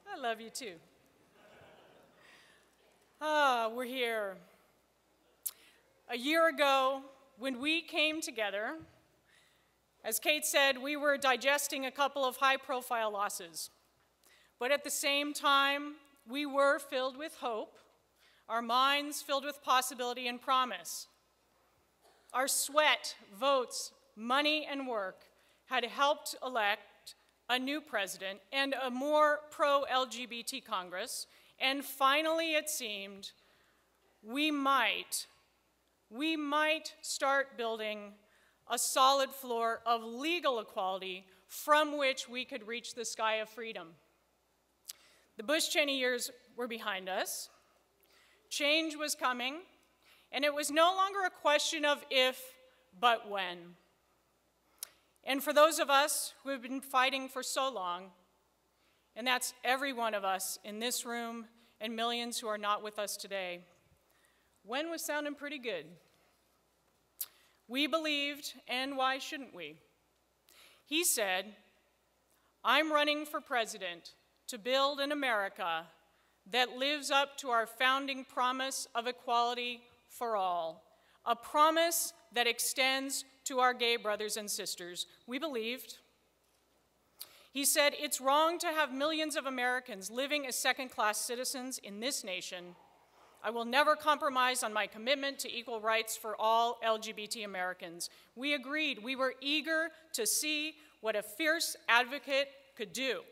I love you too. We're here. A year ago, when we came together, as Kate said, we were digesting a couple of high-profile losses. But at the same time, we were filled with hope, our minds filled with possibility and promise. Our sweat, votes, money, and work had helped elect a new president and a more pro-LGBT Congress, and finally it seemed we might start building a solid floor of legal equality from which we could reach the sky of freedom. The Bush-Cheney years were behind us. Change was coming, and it was no longer a question of if, but when. And for those of us who have been fighting for so long, and that's every one of us in this room and millions who are not with us today, when was sounding pretty good. We believed, and why shouldn't we? He said, "I'm running for president to build an America that lives up to our founding promise of equality for all, a promise that extends to our gay brothers and sisters." We believed. He said, "It's wrong to have millions of Americans living as second-class citizens in this nation. I will never compromise on my commitment to equal rights for all LGBT Americans." We agreed. We were eager to see what a fierce advocate could do.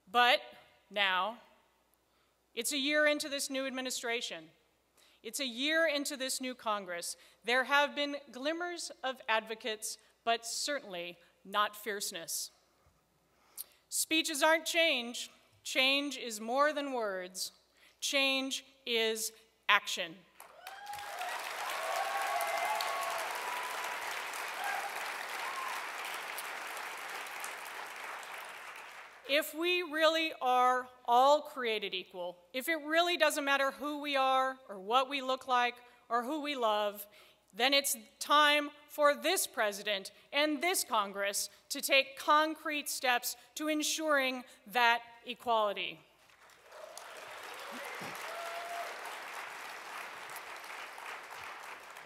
But now, it's a year into this new administration. It's a year into this new Congress. There have been glimmers of advocates, but certainly not fierceness. Speeches aren't change. Change is more than words. Change is action. If we really are all created equal, if it really doesn't matter who we are or what we look like or who we love, then it's time for this president and this Congress to take concrete steps to ensuring that equality.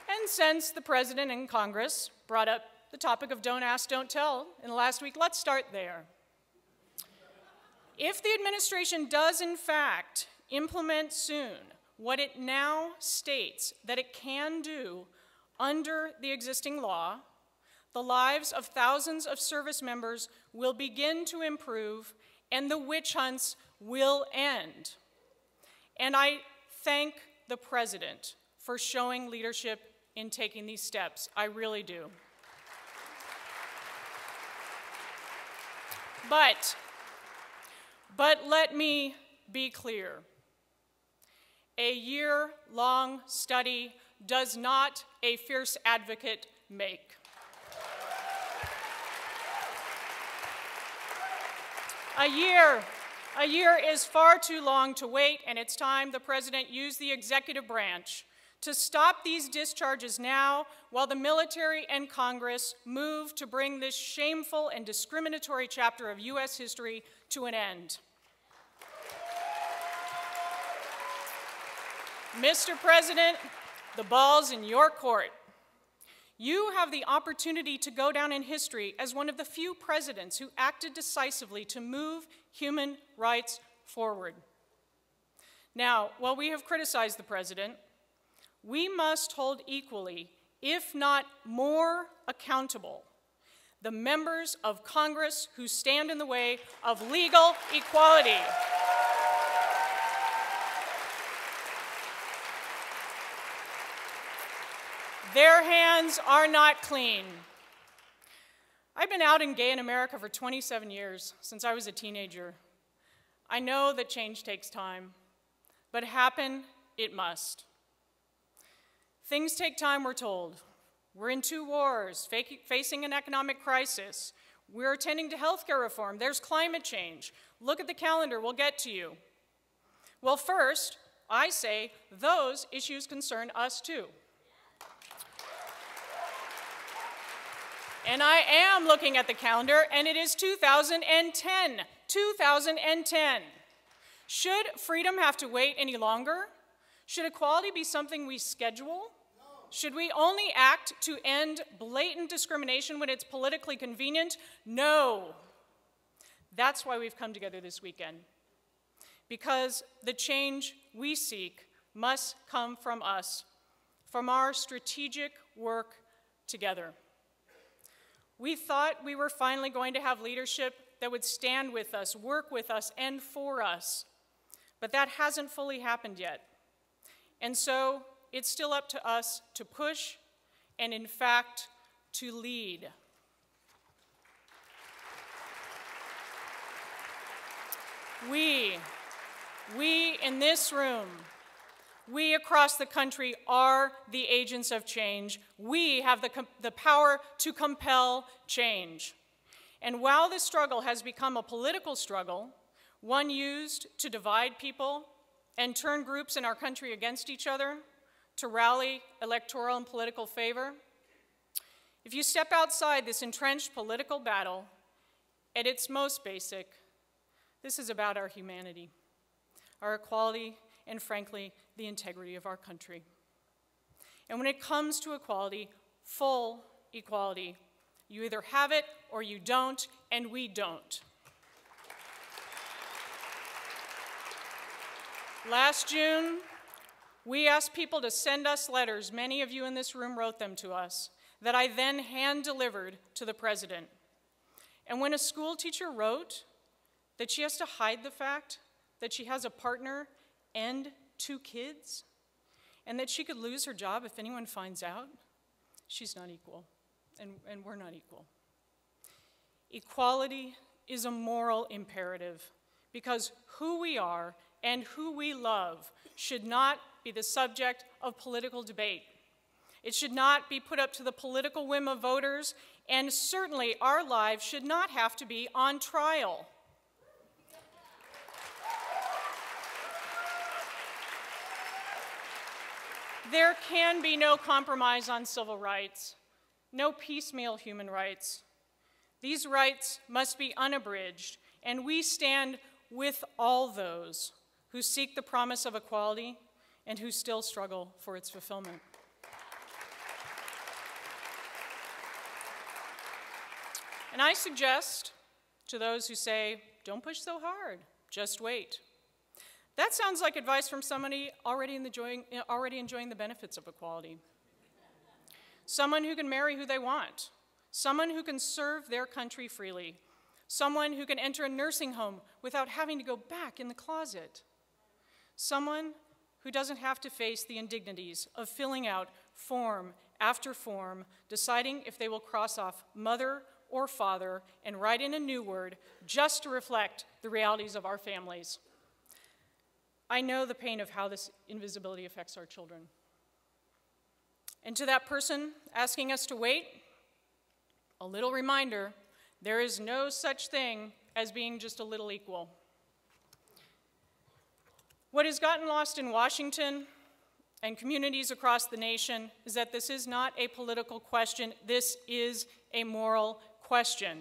And since the president and Congress brought up the topic of don't ask, don't tell in the last week, let's start there. If the administration does, in fact, implement soon what it now states that it can do under the existing law, the lives of thousands of service members will begin to improve and the witch hunts will end. And I thank the president for showing leadership in taking these steps. I really do. But let me be clear. A year-long study does not a fierce advocate make. A year is far too long to wait, and it's time the president used the executive branch to stop these discharges now while the military and Congress move to bring this shameful and discriminatory chapter of U.S. history to an end. Mr. President, the ball's in your court. You have the opportunity to go down in history as one of the few presidents who acted decisively to move human rights forward. Now, while we have criticized the president, we must hold equally, if not more accountable, the members of Congress who stand in the way of legal equality. Their hands are not clean. I've been out and gay in America for 27 years, since I was a teenager. I know that change takes time, but happen it must. Things take time, we're told. We're in 2 wars, facing an economic crisis. We're attending to healthcare reform. There's climate change. Look at the calendar, we'll get to you. Well, first, I say those issues concern us too. And I am looking at the calendar, and it is 2010. 2010. Should freedom have to wait any longer? Should equality be something we schedule? Should we only act to end blatant discrimination when it's politically convenient? No. That's why we've come together this weekend. Because the change we seek must come from us, from our strategic work together. We thought we were finally going to have leadership that would stand with us, work with us, and for us. But that hasn't fully happened yet. And so it's still up to us to push and, in fact, to lead. We in this room, we across the country are the agents of change. We have the power to compel change. And while this struggle has become a political struggle, one used to divide people and turn groups in our country against each other, to rally electoral and political favor, if you step outside this entrenched political battle, at its most basic, this is about our humanity, our equality, and frankly, the integrity of our country. And when it comes to equality, full equality, you either have it or you don't, and we don't. Last June, we asked people to send us letters, many of you in this room wrote them to us, that I then hand-delivered to the president. And when a school teacher wrote that she has to hide the fact that she has a partner and 2 kids, and that she could lose her job if anyone finds out, she's not equal, and we're not equal. Equality is a moral imperative because who we are and who we love should not be the subject of political debate. It should not be put up to the political whim of voters, and certainly our lives should not have to be on trial. There can be no compromise on civil rights, no piecemeal human rights. These rights must be unabridged, and we stand with all those who seek the promise of equality and who still struggle for its fulfillment. And I suggest to those who say, don't push so hard, just wait. That sounds like advice from somebody already enjoying the benefits of equality. Someone who can marry who they want. Someone who can serve their country freely. Someone who can enter a nursing home without having to go back in the closet. Someone who doesn't have to face the indignities of filling out form after form, deciding if they will cross off mother or father and write in a new word just to reflect the realities of our families. I know the pain of how this invisibility affects our children. And to that person asking us to wait, a little reminder, there is no such thing as being just a little equal. What has gotten lost in Washington and communities across the nation is that this is not a political question, this is a moral question.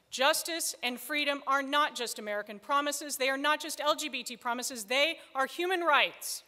Justice and freedom are not just American promises, they are not just LGBT promises, they are human rights.